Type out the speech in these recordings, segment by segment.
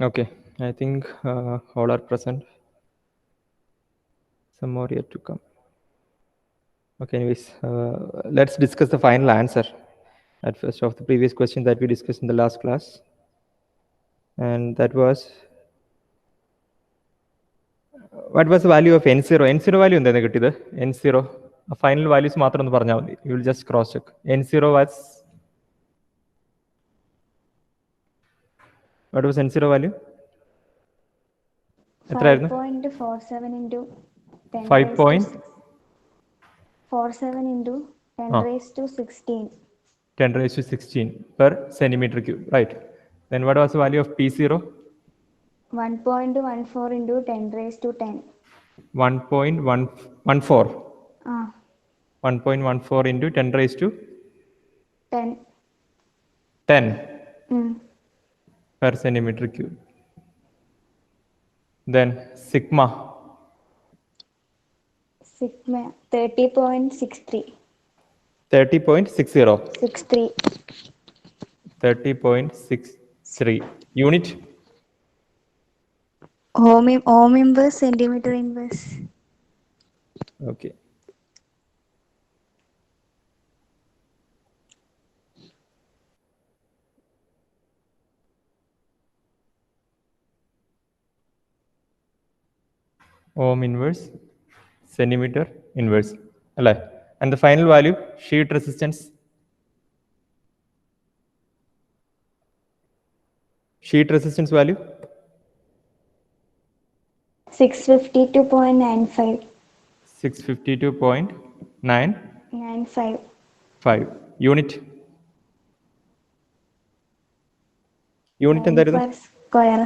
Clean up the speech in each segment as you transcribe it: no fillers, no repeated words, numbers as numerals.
Okay, I think all are present. Some more yet to come. Okay, anyways, let's discuss the final answer at first of the previous question that we discussed in the last class. And that was, what was the value of n0? N0 value എന്താണ് കിട്ടിയത്? N0. Final values മാത്രം ഒന്ന് പറഞ്ഞാൽ മതി. You will just cross check. N0 was, what was N0 value? 5.47 into 10 5 raised point to 47 into 10 raised to 16. 10 raised to 16 per centimeter cube, right? Then what was the value of P0? 1.14 into 10 raised to 10. 1.114. 1.14 into 10 raised to 10. 10 per centimeter cube. Then sigma 30.63. 30.60. 63. 30.63. Unit Ohm inverse, centimeter inverse. Okay. Ohm inverse, centimeter inverse. And the final value, sheet resistance. Sheet resistance value? 652.95. 652.95. Unit? Unit എന്തായിരുന്നു? Per square.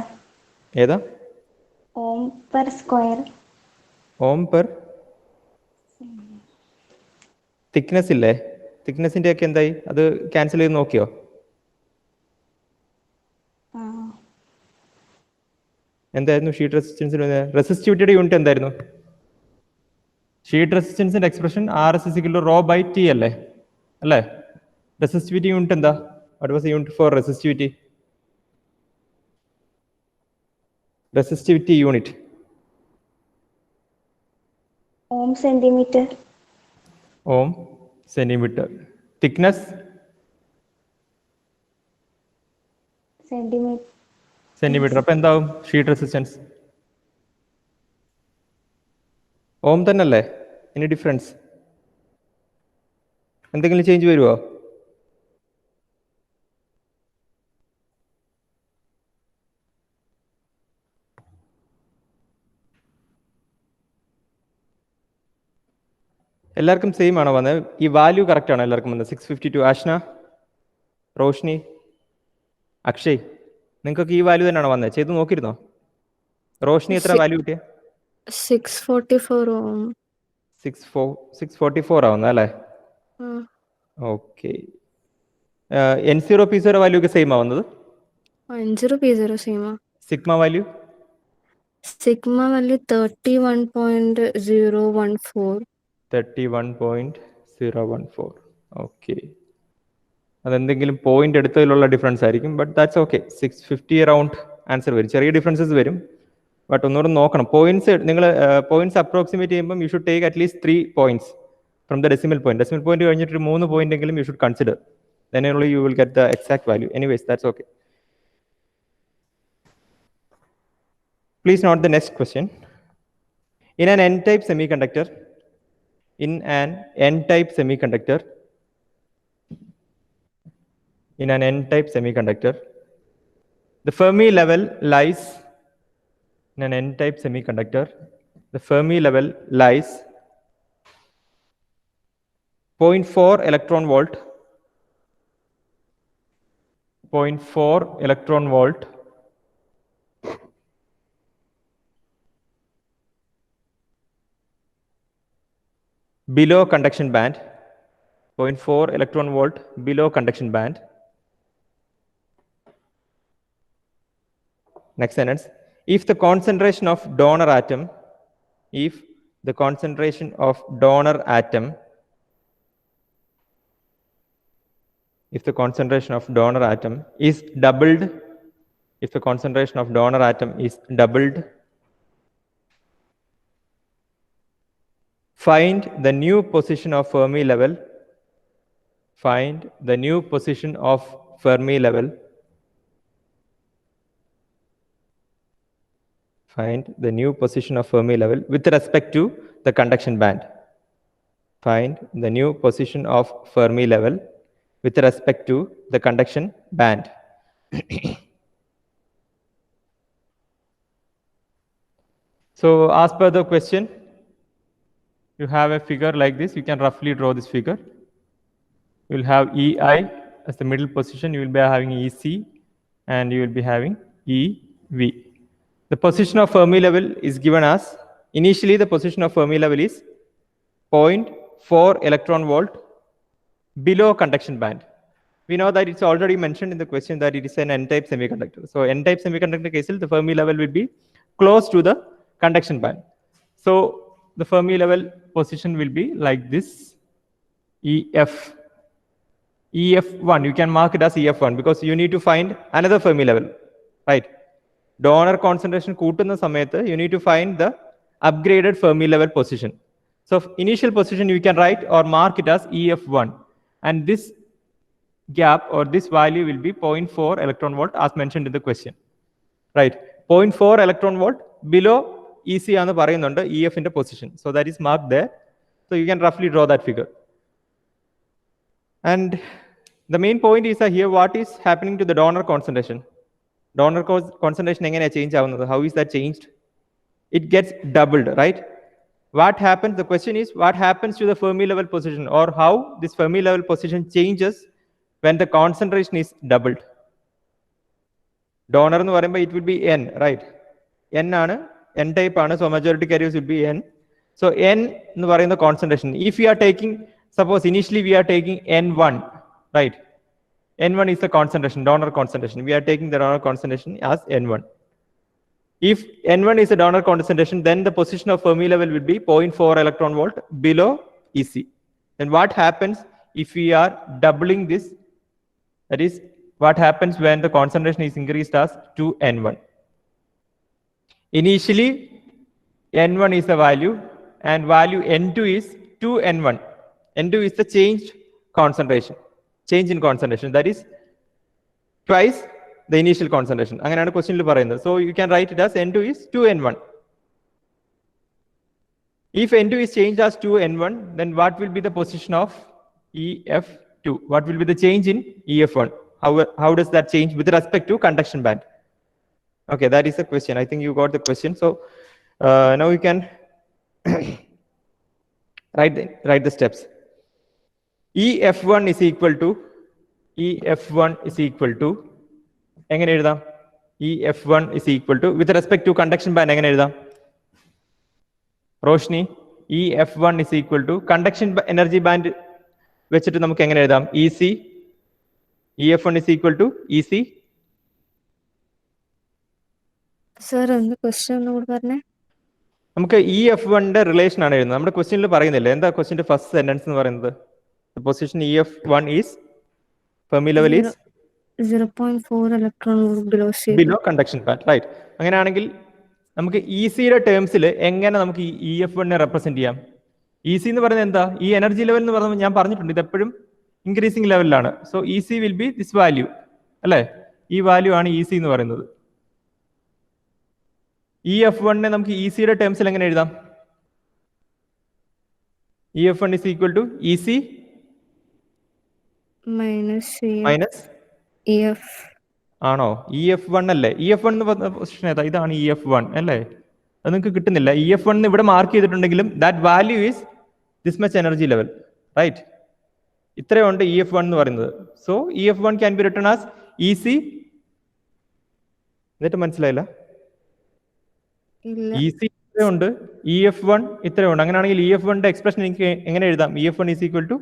ഏതാ? Ohm per square. Ohm per thickness ഇല്ലേ? തിക്നെസിന്റെ ഒക്കെ എന്തായി? അത് cancel ചെയ്ത് നോക്കിയോ? എന്തായിരുന്നു sheet റെസിസ്റ്റൻസിന്? റെസിസ്റ്റിവിറ്റിയുടെ യൂണിറ്റ് എന്തായിരുന്നു? ഷീറ്റ് റെസിസ്റ്റൻസിന്റെ എക്സ്പ്രഷൻ R/ρ/T അല്ലേ? റെസിസ്റ്റിവിറ്റി യൂണിറ്റ് എന്താ? What was the unit for resistivity? Resistivity unit? Ohm centimeter. Ohm centimeter. Thickness? Centimeter. അപ്പോൾ എന്താവും ഷീറ്റ് റെസിസ്റ്റൻസ്? ഓം തന്നെയല്ലേ? Any difference? എന്തെങ്കിലും ചേഞ്ച് വരുമോ? എല്ലാവർക്കും സെയിം ആണോ വന്നത്? ഈ വാല്യൂ കറക്റ്റ് ആണോ എല്ലാവർക്കും വന്നത്? 652. ആഷ്ന, റോഷ്നി, അക്ഷയ്, നിങ്ങൾക്കൊക്കെ ഈ വാല്യൂ തന്നെയാണോ വന്നത്? ചെയ്ത് നോക്കിയിരുന്നോ? റോഷ്നി എത്ര വാല്യൂ കിട്ടിയ? 644 ആവുന്നത് അല്ലേ? ഓക്കെ. N0 P0 വാല്യൂ ഒക്കെ സെയിം ആവുന്നത്? N0 P0 same. Sigma value? Sigma value 31.014. 31.014. Okay. അതെന്തെങ്കിലും പോയിന്റ് എടുത്തതിലുള്ള ഡിഫറൻസ് ആയിരിക്കും. But that's okay. 650 around answer വരും. ചെറിയ ഡിഫറൻസസ് വരും. ബട്ട് ഒന്നുകൂടെ നോക്കണം. പോയിന്റ്സ് നിങ്ങൾ പോയിന്റ്സ് അപ്രോക്സിമേറ്റ് ചെയ്യുമ്പോൾ you should take at least 3 points from the decimal point. Decimal point കഴിഞ്ഞിട്ട് 3 പോയിന്റ് എങ്കിലും you should consider. Then only you will get the exact value. Anyways, that's okay. Please note the next question. In an n-type semiconductor, the Fermi level lies 0.4 electron volt below conduction band. 0.4 electron volt below conduction band. Next sentence. If the concentration of donor atom is doubled if the concentration of donor atom is doubled, find the new position of Fermi level. Find the new position of Fermi level. Find the new position of Fermi level with respect to the conduction band. Find the new position of Fermi level with respect to the conduction band. So as per the question, you have a figure like this. You can roughly draw this figure. You will have EI as the middle position. You will be having EC and you will be having EV. The position of Fermi level is given as, initially the position of Fermi level is 0.4 electron volt below conduction band. We know that it's already mentioned in the question that it is an N-type semiconductor. So N-type semiconductor case, the Fermi level will be close to the conduction band. So the Fermi level position will be like this, EF. EF1, you can mark it as EF1 because you need to find another Fermi level, right? Donor concentration കൂട്ടുന്ന സമയത്ത് you need to find the upgraded Fermi level position. So initial position you can write or mark it as EF1, and this gap or this value will be 0.4 electron volt as mentioned in the question, right? 0.4 electron volt below EC ആണ് പറയുന്നുണ്ട് EF ന്റെ position. So that is marked there. So you can roughly draw that figure. And the main point is here, what is happening to the donor concentration? Donor concentration എങ്ങനെയാ change ആവുന്നത്? How is that changed? It gets doubled, right? What happens? The question is, what happens to the Fermi level position, or how this Fermi level position changes when the concentration is doubled? Donor എന്ന് പറയുമ്പോൾ it will be N, right? N ആണ്, N type ആണ്, so majority carriers will be N. So N എന്ന് പറയുന്ന concentration. If we are taking, suppose initially we are taking N1, right? N1 is the concentration, donor concentration. We are taking the donor concentration as N1. If N1 is the donor concentration, then the position of Fermi level will be 0.4 electron volt below EC. Then what happens if we are doubling this? That is, what happens when the concentration is increased as 2N1? Initially, N1 is the value, and value N2 is 2N1. N2 is the change in concentration. That is twice the initial concentration. അങ്ങനെയാണ് ക്വസ്റ്റ്യനിൽ പറയുന്നത്. So you can write it as N2 is 2N1. If N2 is changed as 2N1, then what will be the position of EF2? What will be the change in EF1? How does that change with respect to conduction band? Okay, that is the question. I think you got the question. So now you can write the steps. EF1 is equal to എങ്ങനെ എഴുതാം? EF1 is equal to with respect to conduction band എങ്ങനെ എഴുതാം? Roshni, EF1 is equal to conduction energy band വെച്ചിട്ട് നമുക്ക് എങ്ങനെ എഴുതാം? EC. EF1 is equal to EC. Sir എന്താ question ഒന്നുകൂടി പറഞ്ഞേ? നമുക്ക് EF1 ന്റെ റിലേഷൻ ആണ് എഴുതുന്നത്. നമ്മുടെ ക്വസ്റ്റ്യനിൽ പറയുന്നില്ല. എന്താ ക്വസ്റ്റ്യന്റെ ഫസ്റ്റ് സെന്റൻസ് എന്ന് പറയുന്നത്? The position EF1 is, Fermi level is 0.4 electron volt below conduction band, right? അങ്ങനെയാണെങ്കിൽ നമുക്ക് ECയുടെ ടേംസിൽ എങ്ങനെ നമുക്ക് EF1 നെ റെപ്രസെന്റ് ചെയ്യാം? EC എന്ന് പറയുന്നത് എന്താ? ഈ എനർജി ലെവൽ എന്ന് പറയുന്നത് ഞാൻ പറഞ്ഞിട്ടുണ്ട്, ഇത് എപ്പോഴും ഇൻക്രീസിംഗ് ലെവലിലാണ്. So EC will be this value, അല്ലേ? ഈ വാല്യൂ ആണ് EC എന്ന് പറയുന്നത്. EF1 നെ നമുക്ക് ECയുടെ ടേംസിൽ എങ്ങനെ എഴുതാം? EF1 is equal to EC minus EF. ആണോ? EF1 അല്ലേ? EF1 എന്ന് പറഞ്ഞ പൊസിഷൻ ഏതാ? ഇതാണ് EF1 അല്ലേ? അത് നിങ്ങൾക്ക് കിട്ടുന്നില്ല. EF1 ഇവിടെ മാർക്ക് ചെയ്തിട്ടുണ്ടെങ്കിലും that value is this much energy level, right? ഇത്രയുണ്ട് EF1 എന്ന് പറയുന്നത്. So EF1 can be written as EC. എന്നിട്ട് മനസ്സിലായില്ല? EC ഇത്രയുണ്ട്, EF1 ഇത്രയുണ്ട്. അങ്ങനെയാണെങ്കിൽ EF1 ന്റെ എക്സ്പ്രഷൻ എനിക്ക് എങ്ങനെ എഴുതാം? EF1 is equal to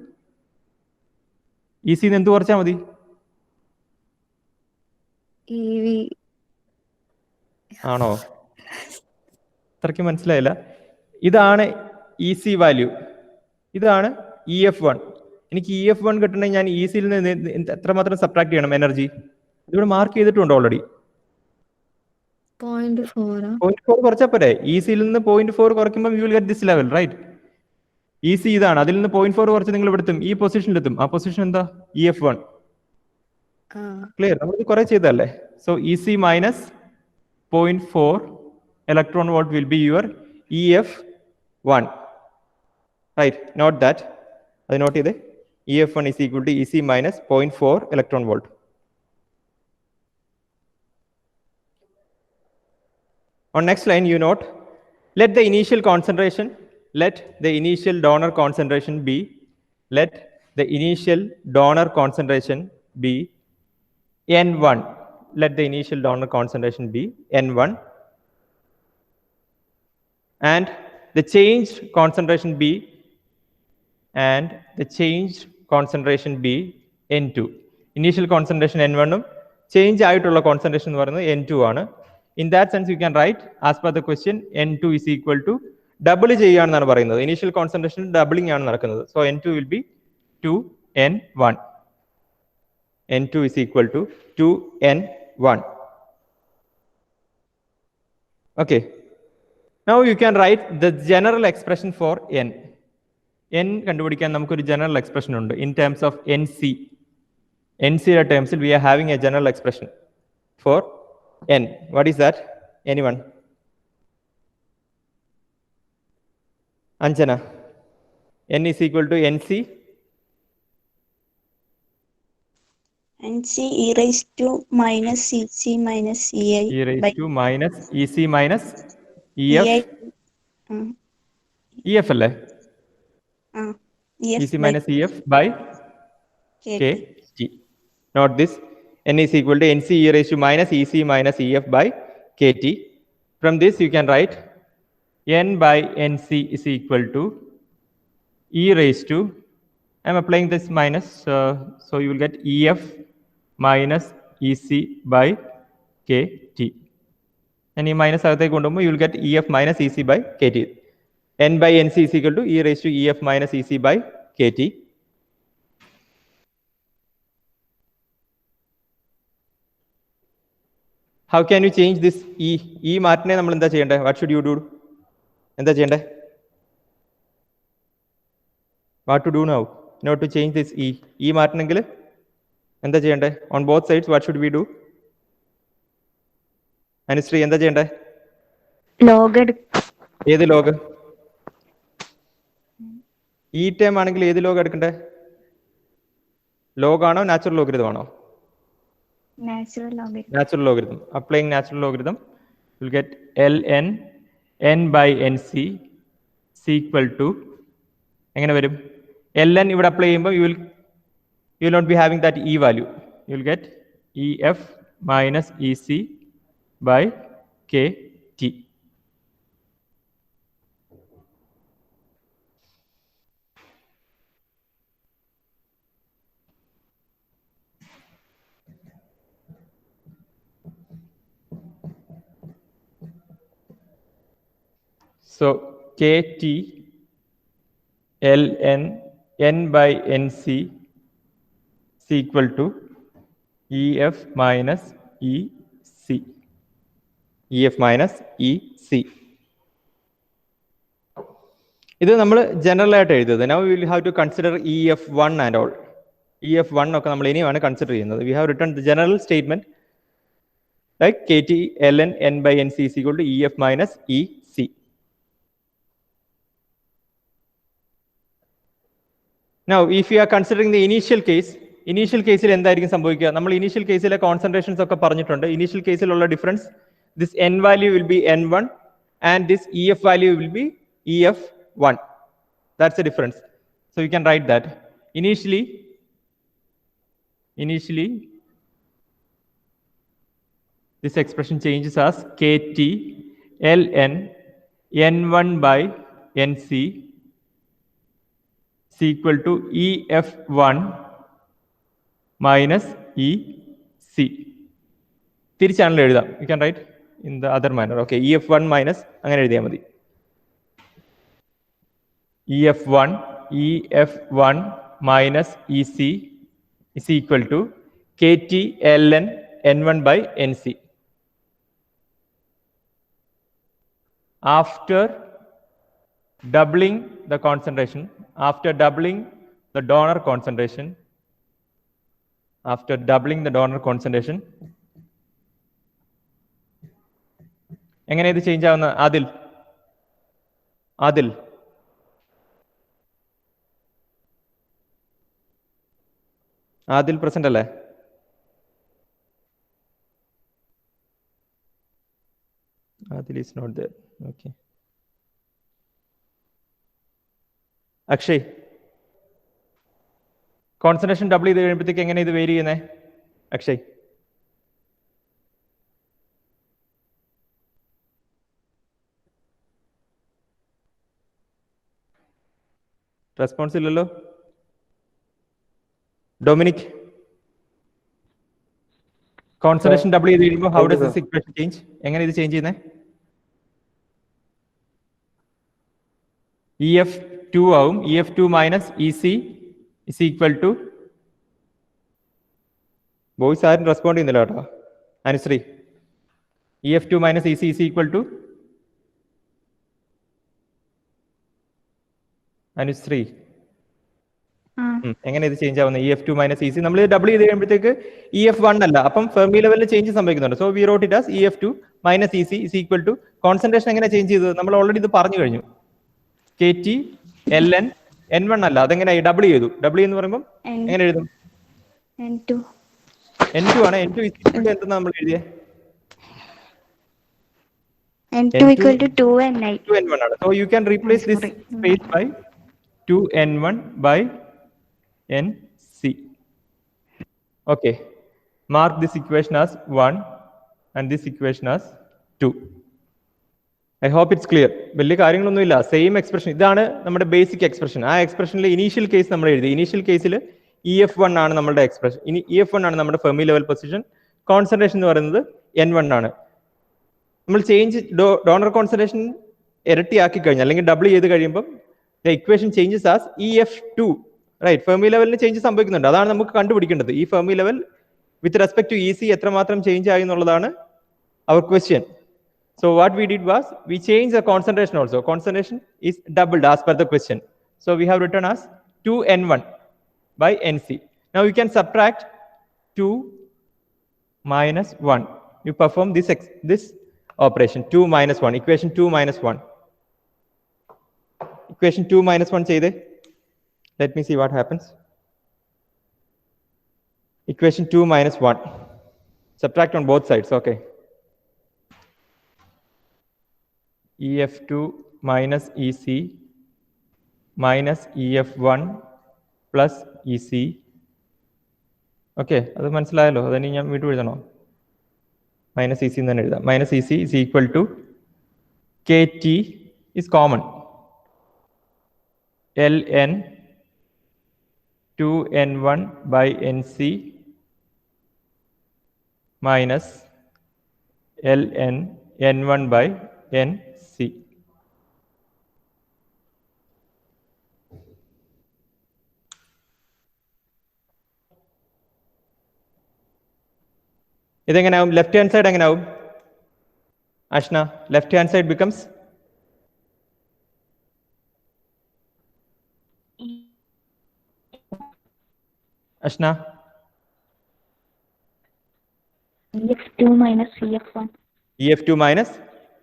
EC ന്ന് എന്ത് കുറച്ചാൽ മതി? EV. ആണോ? അത്രയ്ക്ക് മനസ്സിലായില്ല. ഇതാണ് EC വാല്യൂ, ഇതാണ് EF1. എനിക്ക് EF1 കിട്ടണമെങ്കിൽ ഞാൻ EC യിൽ നിന്ന് എത്രമാത്രം സബ്ട്രാക്ട് ചെയ്യണം എനർജി? ഇതിവിടെ മാർക്ക് ചെയ്തിട്ടുണ്ട് ഓൾറെഡി. 0.4 0.4 കുറച്ചാൽ പോരെ. EC-യിൽ നിന്ന് 0.4 കുറയ്ക്കുമ്പോൾ you will get this level, right? EC ഇതാണ്, അതിൽ നിന്ന് 0.4 കുറച്ച് നിങ്ങൾ ഇവിടെത്തും, ഈ പൊസിഷനിലെത്തും. ആ പൊസിഷൻ എന്താ? EF1. ക്ലിയർ? നമ്മൾ കുറെ ചെയ്തല്ലേ. So EC minus 0.4 electron volt will be your EF1, right? Note that. അത് നോട്ട് ചെയ്ത്. EF1 is equal to EC minus 0.4 electron volt. On next line, you note, let the initial donor concentration be, let the initial donor concentration be N1. Let the initial donor concentration be N1. And the changed concentration be N2. Initial concentration N1 ഉം change ആയിട്ടുള്ള concentration എന്ന് പറയുന്നത് N2 ആണ്. In that sense, you can write, as per the question, N2 is equal to double ചെയ്യുകയാണെന്നാണ് പറയുന്നത്. Initial concentration doubling ആണ് നടക്കുന്നത്. So N2 will be 2N1. N2 is equal to 2N1. Okay. Now you can write the general expression for N. N കണ്ടുപിടിക്കാൻ നമുക്കൊരു general expression ഉണ്ട് in terms of NC. NC terms we are having a general expression for N. What is that? Anyone? Anjana. N is equal to NC. NC e raised to minus EC minus EI. E raised to minus EC minus EF. EF അല്ലേ? EC minus EF by KT. Note this. N is equal to NC e raised to minus EC minus EF by KT. From this you can write N by NC is equal to e raised to, I am applying this minus, so you will get EF minus EC by KT. And e minus agathékku kondupoyumbol you will get EF minus EC by KT. N by NC is equal to e raised to EF minus EC by KT. How can you change this E? E മാറ്റനെ നമ്മൾ എന്താ ചെയ്യണ്ടേ? What should you do? എന്താ ചെയ്യണ്ടേ? What to do now? In order to change this E. E മാറ്റണമെങ്കിൽ എന്താ ചെയ്യണ്ടേ? On both sides, what should we do? Anusree എന്താ ചെയ്യണ്ടേ? ലോഗ് ഏത് ലോഗ്? ഈ ടേം ആണെങ്കിൽ ഏത് ലോഗ് എടുക്കണ്ടേ? ലോഗ് ആണോ നാച്ചുറൽ ലോഗരിതം ആണോ? Natural logarithm. Applying natural logarithm, you'll get ln n by nc is equal to, എങ്ങനെ വരും? ln ഇവിടെ അപ്ലൈ ചെയ്യുമ്പോൾ you will not be having that e value. You will get ef minus ec by kt. So KT ln n by nc is equal to EF minus EC. EF minus EC. ഇത് നമ്മൾ general ആയിട്ട് എഴുതുന്നത്. Now we will have to consider EF1 and all. EF1 ഒക്കെ നമ്മൾ ഇനിയാണ് consider ചെയ്യുന്നത്. We have written the general statement like KT ln n by nc is equal to EF minus EC. Now, if you are considering the initial case എന്തായിരിക്കും സംഭവിക്കുക? നമ്മൾ initial കേസിലെ concentrations ഒക്കെ പറഞ്ഞിട്ടുണ്ട്. ഇനീഷ്യൽ കേസിലുള്ള difference, this n value will be n1 and this EF value will be EF1. That's the difference. So you can write that. Initially this expression changes as KT ln n1 by nc is equal to EF1 minus EC. തിരിച്ചാണല്ലോ എഴുതാം. You can write in the other manner. Okay, EF1 minus അങ്ങനെ എഴുതിയാൽ മതി. EF1 minus EC is equal to KT ln n1 by nc. after doubling the concentration, after doubling the donor concentration, after doubling the donor concentration, എങ്ങനെ ഇത് change ആവുന്ന Adil present അല്ലേ? Adil is not there. Okay. Akshay, concentration double ചെയ്ത് കഴിയുമ്പോഴത്തേക്ക് എങ്ങനെ ഇത് vary ചെയ്യുന്നേ? Akshay, response ഇല്ലല്ലോ. ഡൊമിനിക്, കോൺസെൻട്രേഷൻ ഡബിൾ ചെയ്ത് കഴിയുമ്പോൾ how does this equation change? എങ്ങനെ ഇത് ചേഞ്ച് ചെയ്യുന്നേ? EF2 ആവും. EF2 minus EC is equal to, boys ആരും റെസ്പോണ്ട് ചെയ്യുന്നില്ല കേട്ടോ. Anushree, EF2 minus EC is equal to, Anushree എങ്ങനെ ഇത് ചേഞ്ച് ആവുന്നത്? EF2 മൈനസ് EC നമ്മൾ ഡബിൾ ചെയ്ത് കഴിയുമ്പോഴത്തേക്ക് EF1 അല്ല, അപ്പം ഫെർമി ലെവലിൽ ചേഞ്ച് സംഭവിക്കുന്നുണ്ട്. So we wrote it as EF2 minus EC is equal to, concentration എങ്ങനെ ചേഞ്ച് ചെയ്തത്? നമ്മൾ ഓൾറെഡി ഇത് പറഞ്ഞു കഴിഞ്ഞു. KT LN N1 അല്ല, അതെങ്ങനെ ഡബിൾ ചെയ്തു? ഡബിൾ എന്ന് പറയുമ്പോൾ എങ്ങനെ എഴുതും? N2 ആണ്. N2 എന്തെന്ന് നമ്മൾ എഴുതിയേ? N2 equal to 2N1. 2N1 ആണ്. So you can replace this space by 2N1 by NC. Okay. Mark this equation as 1 and this equation as 2. I hope it's clear. വലിയ കാര്യങ്ങളൊന്നുമില്ല. സെയിം എക്സ്പ്രഷൻ, ഇതാണ് നമ്മുടെ basic expression. ആ എക്സ്പ്രഷനിലെ initial case നമ്മൾ എഴുതി. Initial കേസിൽ EF1 ആണ് നമ്മുടെ എക്സ്പ്രഷൻ. ഇനി EF1 ആണ് നമ്മുടെ ഫെർമി ലെവൽ പൊസിഷൻ. കോൺസെൻട്രേഷൻ എന്ന് പറയുന്നത് N1 ആണ്. നമ്മൾ ചേഞ്ച് ഡോണർ കോൺസെൻട്രേഷൻ ഇരട്ടിയാക്കി കഴിഞ്ഞാൽ അല്ലെങ്കിൽ ഡബിൾ ചെയ്ത് കഴിയുമ്പോൾ the equation changes as EF2, right? Fermi ലെവലിന് ചേഞ്ച് സംഭവിക്കുന്നുണ്ട്. അതാണ് നമുക്ക് കണ്ടുപിടിക്കേണ്ടത്. ഈ Fermi level with respect to EC എത്രമാത്രം ചേഞ്ച് ആയി എന്നുള്ളതാണ് our question. So what we did was we changed the concentration also. Concentration is doubled as per the question. So we have written as 2N1 by NC. Now you can subtract 2 minus 1. You perform this operation, 2 minus 1, equation 2 minus 1. Equation 2 minus 1 cheyide. Let me see what happens. Equation 2 minus 1. Subtract on both sides, okay. EF2 minus EC minus EF1 plus EC. Okay, അത് മനസ്സിലായല്ലോ. അതിന് ഞാൻ വീണ്ടും എഴുതണോ? Minus EC തന്നെ എഴുതാം. Minus EC is equal to KT is common. LN 2N1 by NC minus LN N1 by NC. ഇതെങ്ങനെയാവും? Left hand side എങ്ങനെയാവും? Ashna, left hand side becomes അഷ്ന EF2 minus EF1. EF2 minus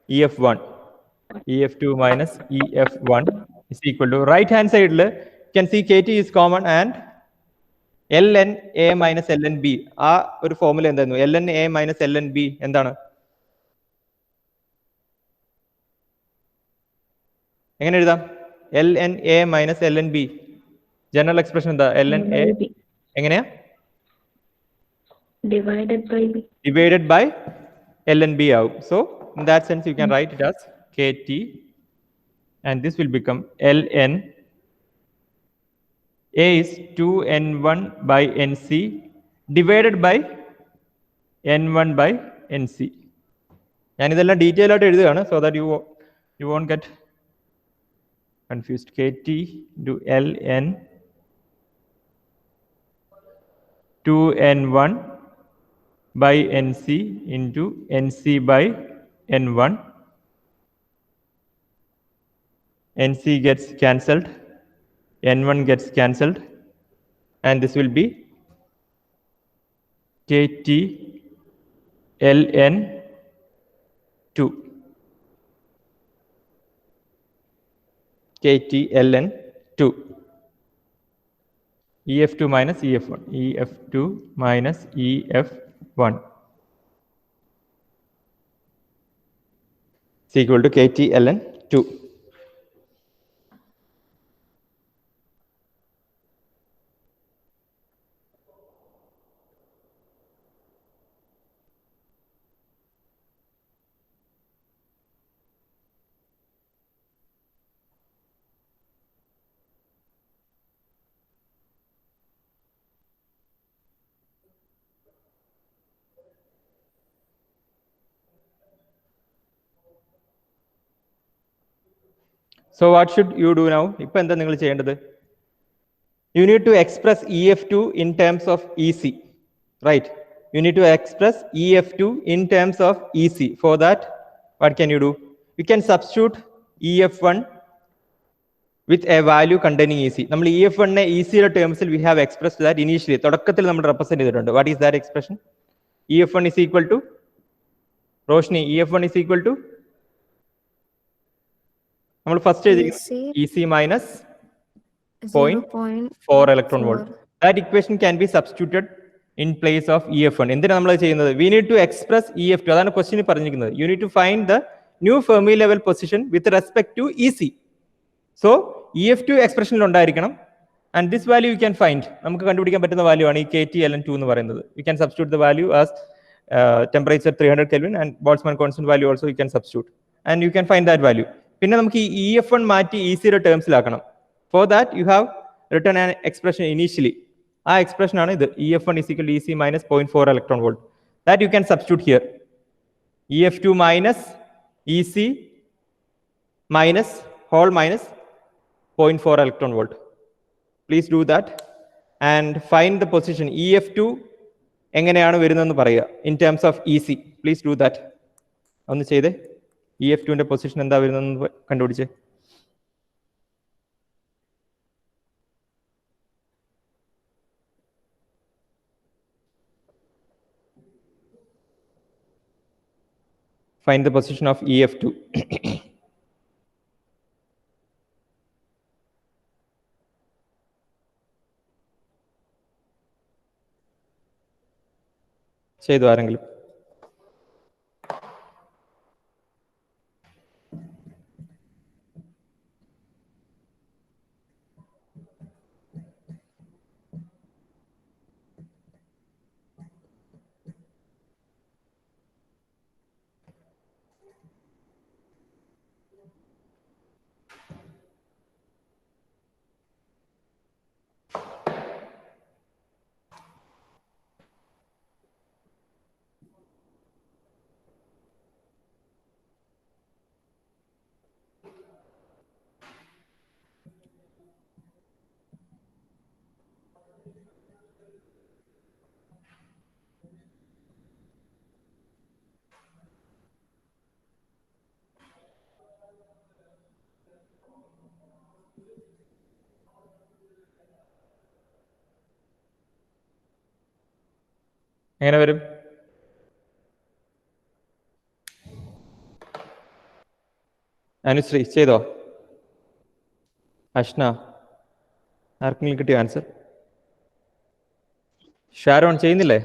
EF1. EF2 minus EF1 is equal to, right hand side you can see KT is common and ln A minus ln B. ആ ഒരു formula എന്തായിരുന്നു? ln A minus ln B എന്താണ്? എങ്ങനെ എഴുതാം? ln A minus ln B. General expression എന്താ? ln A എങ്ങനെയാ? Divided by ln B ആവും. So in that sense you can write it as KT and this will become ln A is 2N1 by NC divided by N1 by NC. ഞാൻ ഇതെല്ലാം detail ആയിട്ട് എഴുതുകയാണ് so that you won't get confused. KT into ln 2N1 by NC into NC by N1 NC gets cancelled, N1 gets cancelled, and this will be KT LN2. KT LN2. EF2 minus EF1. EF2 minus EF1 is equal to KT LN2. So what should you do now? You need to express EF2 in terms of EC, right? You need to express EF2 in terms of EC. For that, what can you do? You can substitute EF1 with a value containing EC. നമ്മൾ EF1 EC terms we have expressed that initially. തുടക്കത്തിൽ നമ്മൾ represent ചെയ്തിട്ടുണ്ട്. What is that expression? EF1 is equal to Roshni. EF1 is equal to നമ്മൾ first എഴുതിയിരിക്കുന്നത് EC minus 0.4 electron volt. That equation can be substituted in place of EF1. എന്തിനാണ് നമ്മൾ ചെയ്യുന്നത്? We need to express EF2. അതാണ് ക്വസ്റ്റ്യനിൽ പറഞ്ഞിരിക്കുന്നത്. You need to find the new Fermi level position with respect to EC. So EF2 എക്സ്പ്രഷനിൽ ഉണ്ടായിരിക്കണം. And this value you can find. നമുക്ക് കണ്ടുപിടിക്കാൻ പറ്റുന്ന വാല്യൂ ആണ് ഈ KT LN2 എന്ന് പറയുന്നത്. You can substitute the value as temperature 300 Kelvin and Boltzmann constant value also you can substitute. And you can find that value. പിന്നെ നമുക്ക് ഈ EF1 മാറ്റി EC ടേംസിലാക്കണം. For that, you have written an expression initially. ആ expression ആണ് ഇത്. EF1 is equal to EC minus 0.4 electron volt. That you can substitute here. EF2 minus EC minus whole minus 0.4 electron volt. Please do that and find the position. EF2 എങ്ങനെയാണ് വരുന്നതെന്ന് പറയുക in terms of EC. Please do that. ഒന്ന് ചെയ്തേ. EF2ന്റെ position എന്താ വരുന്നതെന്ന് കണ്ടുപിടിച്ചേ. Find the position of EF2. ചെയ്തു ആരെങ്കിലും? എങ്ങനെ വരും? അനുശ്രീ ചെയ്തോ? അഷ്ന ആർക്കെങ്കിലും കിട്ടിയോ ആൻസർ? ഷാരോൺ ചെയ്യുന്നില്ലേ?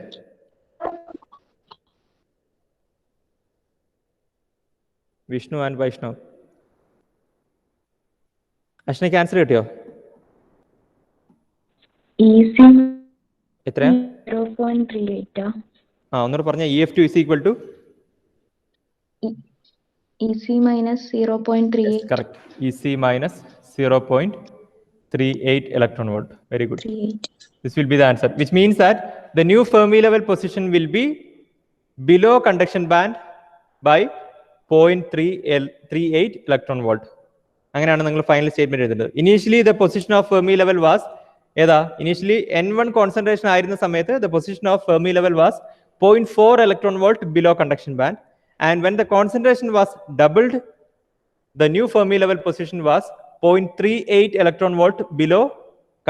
വിഷ്ണു ആൻഡ് വൈഷ്ണവ്. അഷ്നയ്ക്ക് ആൻസർ കിട്ടിയോ? എത്രയാ? 0.38. ഒന്നുകൂടെ പറഞ്ഞ. EF2 is equal to EC minus 0.38. Yes, correct. EC minus 0.38 electron volt. Very good. 38. This will be the answer, which means that the new Fermi level position will be below conduction band by 0.38 electron volt. അങ്ങനെയാണ് നിങ്ങൾ final statement എഴുതുന്നത്. Initially the position of Fermi level was ഏതാ? Initially N1 concentration ആയിരുന്ന സമയത്ത് the position of Fermi level was 0.4 electron volt below conduction band. And when the concentration was doubled the new Fermi level position was 0.38 electron volt below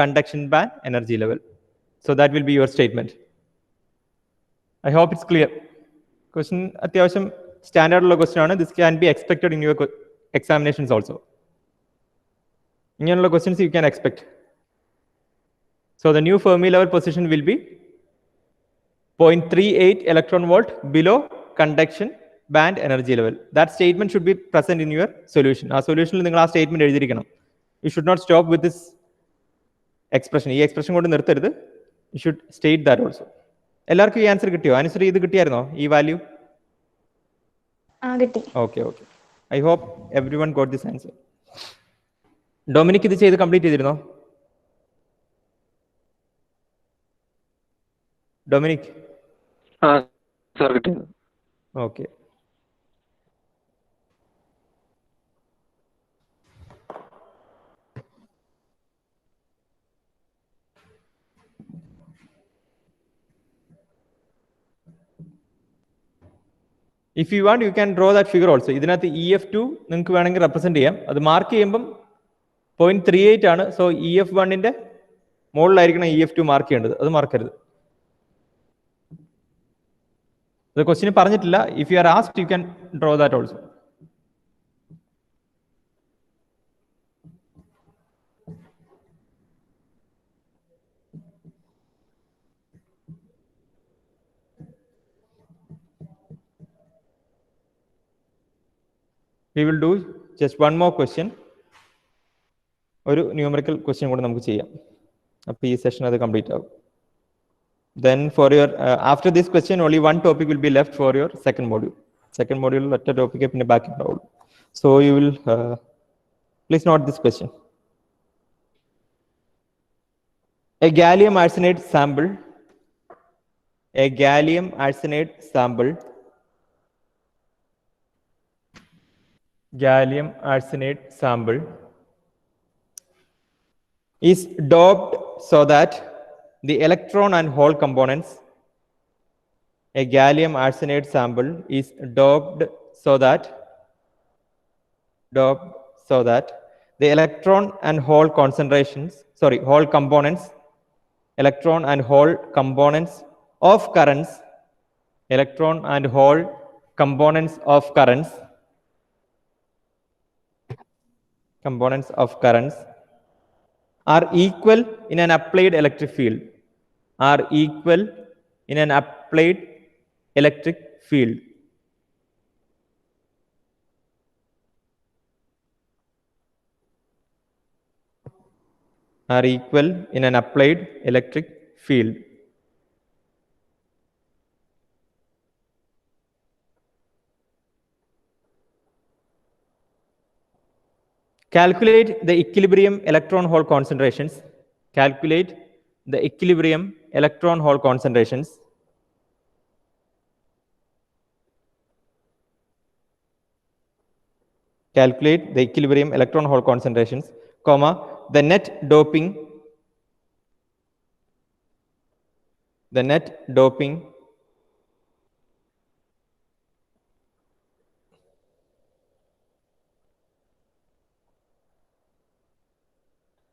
conduction band energy level. So that will be your statement. I hope it's clear. Question atyavasham standard ulla question aanu. This can be expected in your examinations also. Inganulla questions you can expect. So the new Fermi level position will be 0.38 electron volt below conduction band energy level. That statement should be present in your solution. Our solution നിങ്ങൾ ആ statement എഴുതിയിരിക്കണം. You should not stop with this expression. ഈ expression കൊണ്ട് നിർത്തരുത്. You should state that also. എല്ലാവർക്കും ഈ answer കിട്ടിയോ? Answer ചെയ്ത് കിട്ടിയായിരുന്നോ ഈ വാല്യൂ? കിട്ടി. Okay okay. I hope everyone got this answer. Dominic ഇത് ചെയ്ത് കംപ്ലീറ്റ് ചെയ്തിരുന്നോ? ഡൊമിനിക് സർ കിട്ടിയത്. Okay. If you want, you can draw that figure also. ഇതിനകത്ത് EF2 നിങ്ങൾക്ക് വേണമെങ്കിൽ റെപ്രസെന്റ് ചെയ്യാം. അത് മാർക്ക് ചെയ്യുമ്പം 0.38 ആണ്. സോ EF1ന്റെ മുകളിലായിരിക്കണം EF2 മാർക്ക് ചെയ്യേണ്ടത്. അത് മറക്കരുത്. The question പറഞ്ഞിട്ടില്ല. If you are asked, you can draw that also. We will do just one more question. ഒരു ന്യൂമറിക്കൽ ക്വസ്റ്റ്യൻ കൂടെ നമുക്ക് ചെയ്യാം. അപ്പോൾ ഈ സെഷൻ അത് കംപ്ലീറ്റ് ആവും. Then for your after this question only one topic will be left for your second module. Second module ഒറ്റ topic പിന്നെ ബാക്കി ഉണ്ടാവുള്ളൂ. So you will please note this question. A gallium arsenide sample is doped so that the electron and hole components is doped so that the electron and hole components of currents are equal in an applied electric field. Are equal in an applied electric field. Are equal in an applied electric field. Calculate the equilibrium electron-hole concentrations. Calculate the equilibrium electron-hole concentrations. Calculate the equilibrium electron-hole concentrations, comma, the net doping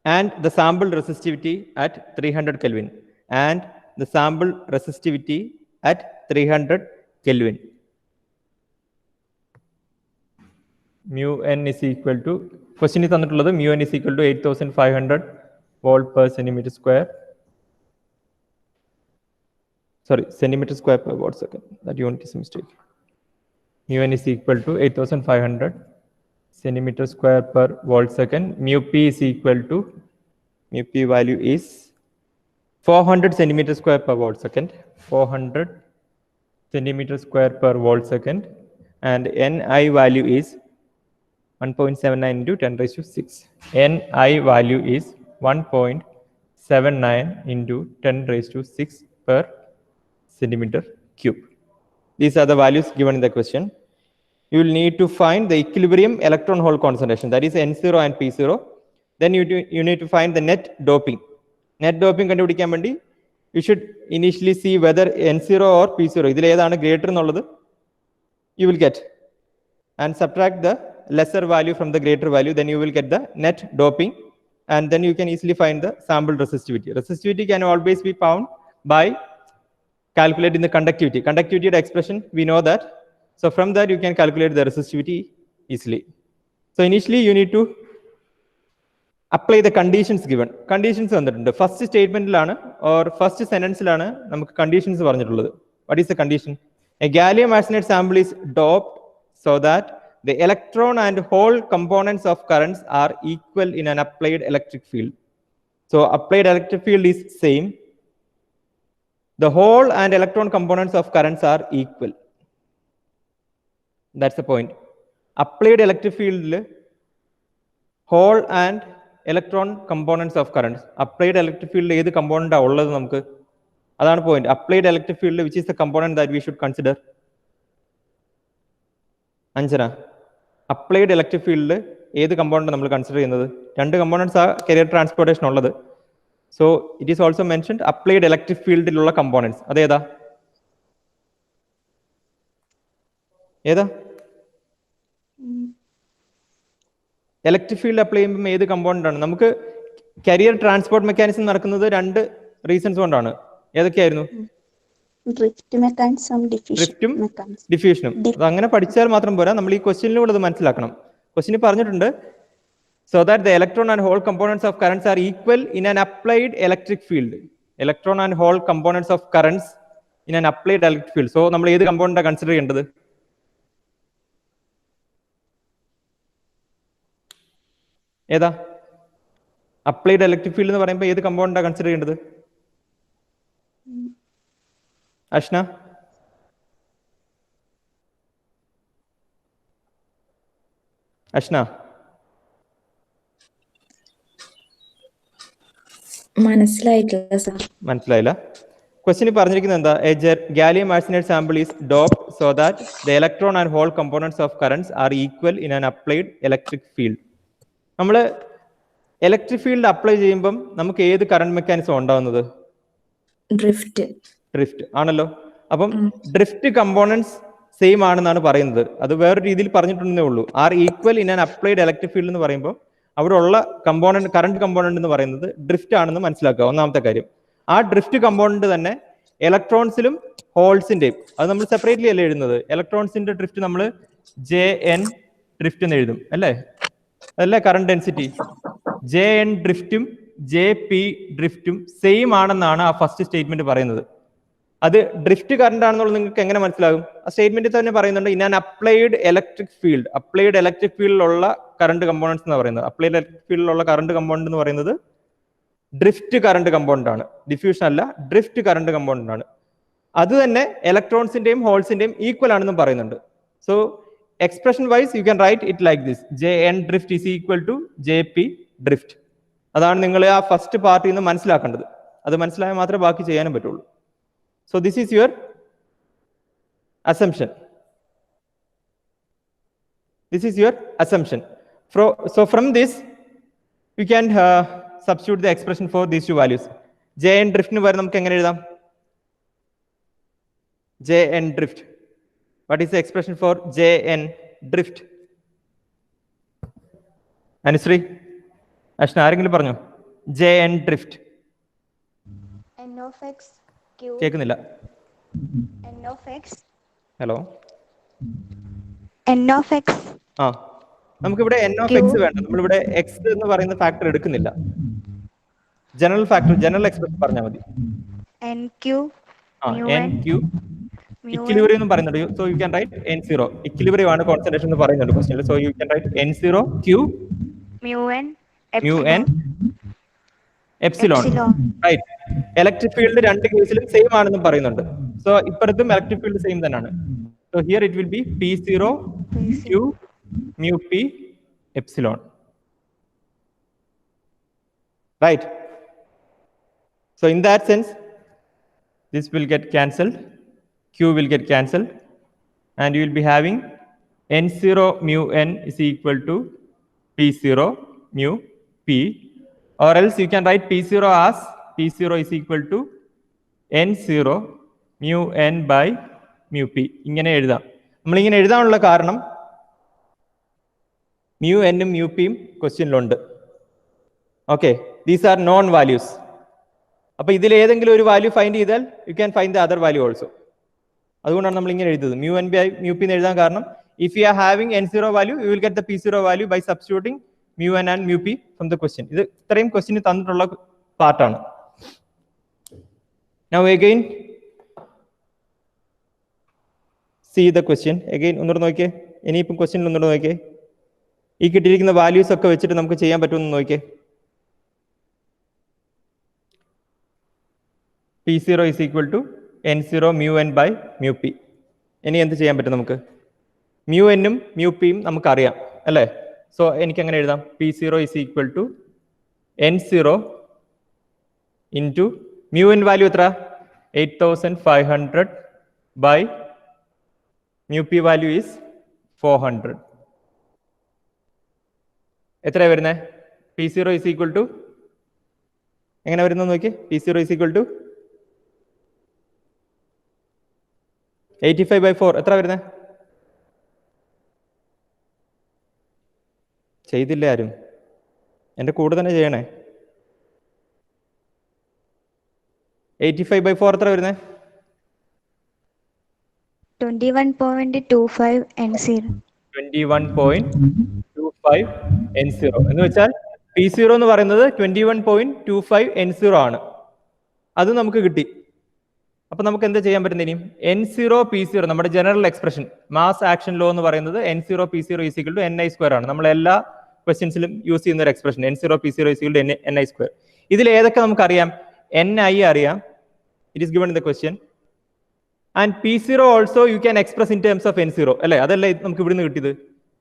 and the sample resistivity at 300 Kelvin. And the sample resistivity at 300 Kelvin. Mu n is equal to, question is തന്നിട്ടുള്ളത് mu n is equal to 8500 volt per centimeter square. Sorry, centimeter square per watt second. That unit is a mistake. Mu n is equal to 8500 centimeter square per volt second. Mu p is equal to, mu p value is 400 centimeter square per volt second. 400 centimeter square per volt second. And Ni value is 1.79 into 10 raised to 6. Ni value is 1.79 into 10 raised to 6 per centimeter cube. These are the values given in the question. You will need to find the equilibrium electron-hole concentration, that is N0 and P0. Then you need to find the net doping. Net doping കണ്ടുപിടിക്കാൻ വേണ്ടി you should initially see whether N0 or P0 ഇതിൽ ഏതാണ് greater എന്നുള്ളത് you will get and subtract the lesser value from the greater value, then you will get the net doping, and then you can easily find the sample resistivity. Resistivity can always be found by calculating the conductivity. Conductivity expression, we know that. So from that, you can calculate the resistivity easily. So initially, you need to apply the conditions given. Conditions വന്നിട്ടുണ്ട്. First statementലാണ് or first sentenceലാണ് നമുക്ക് conditions പറഞ്ഞിട്ടുള്ളത്. What is the condition? A gallium arsenide sample is doped so that the electron and hole components of currents are equal in an applied electric field. So applied electric field is same. The hole and electron components of currents are equal. That's the point. Applied electric field, hole and electron components of currents. Applied electric field ഏത് component ആണ് ഉള്ളത് നമുക്ക്? അതാണ് point. Applied electric field, which is the component that we should consider? Anjana, applied electric field ഏത് component നമ്മൾ consider ചെയ്യുന്നത്? രണ്ട് components ആ carrier transportation ഉള്ളത്. So it is also mentioned applied electric field ലുള്ള components. അതേതാ? ഏതാ? ഇലക്ട്രിക് ഫീൽഡ് അപ്ലൈ ചെയ്യുമ്പോൾ ഏത് കമ്പോണന്റ് ആണ്? നമുക്ക് കരിയർ ട്രാൻസ്പോർട്ട് മെക്കാനിസം നടക്കുന്നത് രണ്ട് റീസൺസ് കൊണ്ടാണ്. ഏതൊക്കെയായിരുന്നു? ഡ്രിഫ്റ്റും ഡിഫ്യൂഷനും. അത് അങ്ങനെ പഠിച്ചാൽ മാത്രം പോരാ, നമ്മൾ ഈ ക്വസ്റ്റ്യനിലൂടെ അത് മനസ്സിലാക്കണം. ക്വസ്റ്റ്യനിൽ പറഞ്ഞിട്ടുണ്ട് so that the electron and hole components of currents are equal in an applied electric field. Electron and hole components of currents in an applied electric field. So നമ്മൾ ഏത് കമ്പോണന്റാണ് കൺസിഡർ ചെയ്യേണ്ടത്? ഏതാ? അപ്ലൈഡ് ഇലക്ട്രിക് ഫീൽഡ് എന്ന് പറയുമ്പോൾ ഏത് കമ്പോണന്റാണ് consider ചെയ്യേണ്ടത്? അഷ്ന, അഷ്ന മനസ്സിലായിട്ടില്ല sir. മനസ്സിലായില്ല. ക്വസ്റ്റ്യൻ പറഞ്ഞിരിക്കുന്നത് എന്താ? A gallium arsenide sample is doped so that the electron and hole components of currents are equal in an applied electric field. നമ്മൾ ഇലക്ട്രിക് ഫീൽഡ് അപ്ലൈ ചെയ്യുമ്പം നമുക്ക് ഏത് കറണ്ട് മെക്കാനിസം ഉണ്ടാവുന്നത്? ഡ്രിഫ്റ്റ് ആണല്ലോ. അപ്പം ഡ്രിഫ്റ്റ് കമ്പോണന്റ്സ് സെയിം ആണെന്നാണ് പറയുന്നത്. അത് വേറെ രീതിയിൽ പറഞ്ഞിട്ടുണ്ടെന്നേ ഉള്ളൂ. Are equal in an applied electric field എന്ന് പറയുമ്പോൾ അവിടെ ഉള്ള കമ്പോണന്റ്, കറണ്ട് കമ്പോണന്റ് എന്ന് പറയുന്നത് ഡ്രിഫ്റ്റ് ആണെന്ന് മനസ്സിലാക്കുക. ഒന്നാമത്തെ കാര്യം. ആ ഡ്രിഫ്റ്റ് കമ്പോണന്റ് തന്നെ ഇലക്ട്രോൺസിലും ഹോൾസിന്റെയും, അത് നമ്മൾ സെപ്പറേറ്റ്ലി അല്ലേ എഴുതുന്നത്. ഇലക്ട്രോൺസിന്റെ ഡ്രിഫ്റ്റ് നമ്മൾ JN ഡ്രിഫ്റ്റ് എന്ന് എഴുതും അല്ലേ? അതല്ലേ കറണ്ട് ഡെൻസിറ്റി. JN ഡ്രിഫ്റ്റും JP ഡ്രിഫ്റ്റും സെയിം ആണെന്നാണ് ആ ഫസ്റ്റ് സ്റ്റേറ്റ്മെന്റ് പറയുന്നത്. അത് ഡ്രിഫ്റ്റ് കറണ്ട് ആണെന്നുള്ളത് നിങ്ങൾക്ക് എങ്ങനെ മനസ്സിലാകും? ആ സ്റ്റേറ്റ്മെന്റിൽ തന്നെ പറയുന്നുണ്ട് in an applied electric field. Applied electric ഫീൽഡിലുള്ള കറണ്ട് കമ്പോണൻസ് എന്ന് പറയുന്നത്, അപ്ലൈഡ് ഇലക്ട്രിക് ഫീൽഡിലുള്ള കറണ്ട് കമ്പോണന്റ് എന്ന് പറയുന്നത് ഡ്രിഫ്റ്റ് കറണ്ട് കമ്പോണന്റ് ആണ്. ഡിഫ്യൂഷൻ അല്ല, ഡ്രിഫ്റ്റ് കറണ്ട് കമ്പോണന്റ് ആണ്. അത് തന്നെ ഇലക്ട്രോൺസിന്റെയും ഹോൾസിന്റെയും ഈക്വൽ ആണെന്നും പറയുന്നുണ്ട്. So expression wise you can write it like this: JN drift is equal to JP drift. അതാണ് നിങ്ങൾ ആ ഫസ്റ്റ് പാർട്ടിൽ നിന്ന് മനസ്സിലാക്കേണ്ടത്. അത് മനസ്സിലായാൽ മാത്രമേ ബാക്കി ചെയ്യാനും പറ്റുള്ളൂ. So this is your assumption. This is your assumption. So from this, you can substitute the expression for these two values. JN drift nu vare namukku engane ezhudam? JN drift. What is the expression for JN drift? Anusri, Ashna, ആരെങ്കിലും പറഞ്ഞോ? JN drift. N of x Q. കേൾക്കുന്നില്ല. N of x. Hello. N of x. ആ, നമുക്കിവിടെ N of x വേണ്ട. നമ്മളിവിടെ x എന്ന് പറയുന്ന factor എടുക്കുന്നില്ല. ജനറൽ ഫാക്ടർ, ജനറൽ എക്സ്പ്രഷൻ പറഞ്ഞാൽ മതി. NQ. NQ. ഇക്വിലിബ്രിയം എന്ന് പറയുന്നുണ്ട്. So you can write N0. Equilibrium ആണ് കോൺസെൻട്രേഷൻ എന്ന് പറയുന്നുണ്ട് ക്വസ്റ്റ്യനിൽ. So you can write N0 Q mu n epsilon. Right. Electric field രണ്ട് കേസിലും സെയിം ആണെന്ന് പറയുന്നുണ്ട്. സോ ഇപ്പുറത്തും ഇലക്ട്രിക് ഫീൽഡ് സെയിം തന്നെയാണ്. So here it will be P0 Q mu P epsilon. Right. So in that sense, this will get cancelled, Q will get cancelled, and you will be having N0 mu n is equal to P0 mu P, or else you can write P0 as P0 is equal to N0 mu n by mu P. ഇങ്ങനെ എഴുതാം. നമ്മൾ ഇങ്ങനെ എഴുതാനുള്ള കാരണം mu n ഉം mu p യും ക്വസ്റ്റ്യനിലുണ്ട്. Okay, these are known values. അപ്പൊ ഇതിൽ ഏതെങ്കിലും ഒരു വാല്യൂ ഫൈൻഡ് ചെയ്താൽ you can find the other value also. അതുകൊണ്ടാണ് നമ്മൾ ഇങ്ങനെ എഴുതുന്നത് mu n by mu p എന്ന് എഴുതാൻ കാരണം if you are having n0 value you will get the p0 value by substituting mu n and mu p from the question. ഇത് ഇത്രയും question തന്നിട്ടുള്ള പാർട്ടാണ്. Now again see the question again. ഒന്നുകൂടെ നോക്കിയേ, ഇനിയിപ്പം ക്വസ്റ്റ്യനിൽ ഒന്നുകൂടെ നോക്കിയേ. ഈ കിട്ടിയിരിക്കുന്ന വാല്യൂസ് ഒക്കെ വെച്ചിട്ട് നമുക്ക് ചെയ്യാൻ പറ്റുമെന്ന് നോക്കിയേ. p0 is equal to n0 mu n by mu p. ഇനി എന്ത് ചെയ്യാൻ പറ്റും നമുക്ക്? mu n ഉം mu p യും നമുക്കറിയാം അല്ലേ? സോ എനിക്ക് അങ്ങനെ എഴുതാം, p0 is equal to n0 into mu n value എത്ര? 8500 by mu p value is 400. എത്ര വരുന്നത്? p0 is equal to എങ്ങനെ വരുന്നത് നോക്കി. p0 is equal to 85/4 എത്ര വരുന്നത്? ചെയ്തില്ല ആരും, എൻ്റെ കൂടെ തന്നെ ചെയ്യണേ. 85/4 എത്ര വരുന്നത്? 21.25 n0. 21.25 n0 എന്ന് വെച്ചാൽ p0 എന്ന് പറയുന്നത് 21.25 n0 ആണ്. അത് നമുക്ക് കിട്ടി. അപ്പൊ നമുക്ക് എന്താ ചെയ്യാൻ പറ്റുന്നത്? ഇനിയും n0 p0 നമ്മുടെ general expression mass action law എന്ന് പറയുന്നത് n0 p0 is equal to ni² ആണ്. നമ്മൾ എല്ലാ ക്വസ്റ്റ്യൻസിലും യൂസ് ചെയ്യുന്ന ഒരു expression n0 p0 is equal to ni². ഇതിൽ ഏതൊക്കെ നമുക്കറിയാം? ni അറിയാം, it is given in the question. And p0 also you can express in terms of n0 അല്ലേ? അതല്ലേ നമുക്ക് ഇവിടുന്ന് കിട്ടിയത്.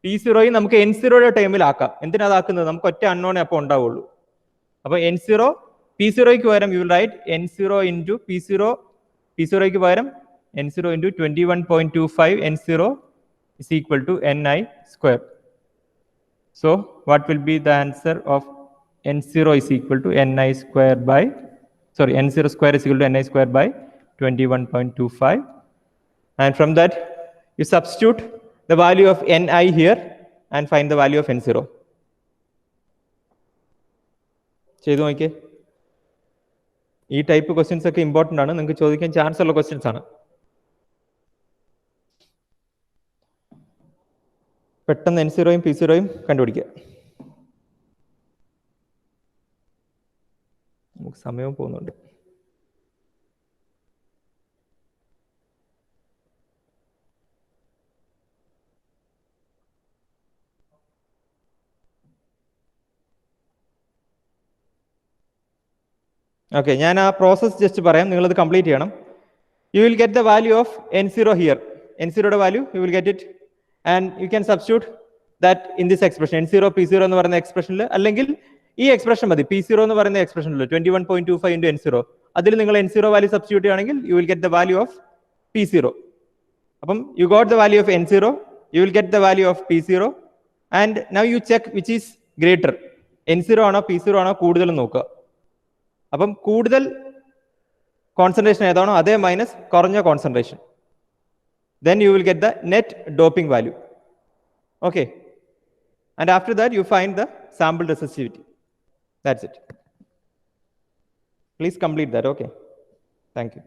p0 നമുക്ക് n0യുടെ ടേമിൽ ആക്കാം. എന്തിനാ അതാക്കുന്നത്? നമുക്ക് ഒറ്റ അൺനോണേ അപ്പോൾ ഉണ്ടാവുള്ളൂ. അപ്പൊ n0 p0ക്ക് പകരം you will write n0 into p0. p0ക്ക് പകരം n0 into 21.25 n0 is equal to ni². So what will be the answer of n0 is equal to ni² by n0² is equal to ni² by 21.25, and from that you substitute the value of ni here and find the value of n0. ചെയ്തു നോക്കിയേ. ഈ type questions ഒക്കെ important ആണ്, നിങ്ങൾക്ക് ചോദിക്കാൻ chance ഉള്ള questions ആണ്. പെട്ടെന്ന് n0യും p0യും കണ്ടുപിടിക്കുക. നമുക്ക് സമയവും പോകുന്നുണ്ട്. ഓക്കെ, ഞാൻ ആ പ്രോസസ് ജസ്റ്റ് പറയാം, നിങ്ങളത് കംപ്ലീറ്റ് ചെയ്യണം. You will get the value of n0 here. n0യുടെ value you will get it and you can substitute that in this expression n0 p0 എന്ന് പറയുന്ന എക്സ്പ്രഷനിൽ, അല്ലെങ്കിൽ ഈ എക്സ്പ്രഷൻ മതി p0 എന്ന് പറയുന്ന എക്സ്പ്രഷനിൽ 21.25 ഇൻറ്റു n0. അതിൽ നിങ്ങൾ n0 വാല്യൂ സബ്സ്റ്റിറ്റ്യൂട്ട് ചെയ്യുകയാണെങ്കിൽ U will get the value of p0. അപ്പം you got the value of n0, U will get the value of p0, and now you check which is greater. n0 ആണോ p0 ആണോ കൂടുതൽ നോക്കുക. അപ്പം കൂടുതൽ concentration ഏതാണോ അതേ മൈനസ് കുറഞ്ഞ concentration. then you will get the net doping value. Okay, and after that you find the sample resistivity. That's it. Please complete that. Okay, thank you.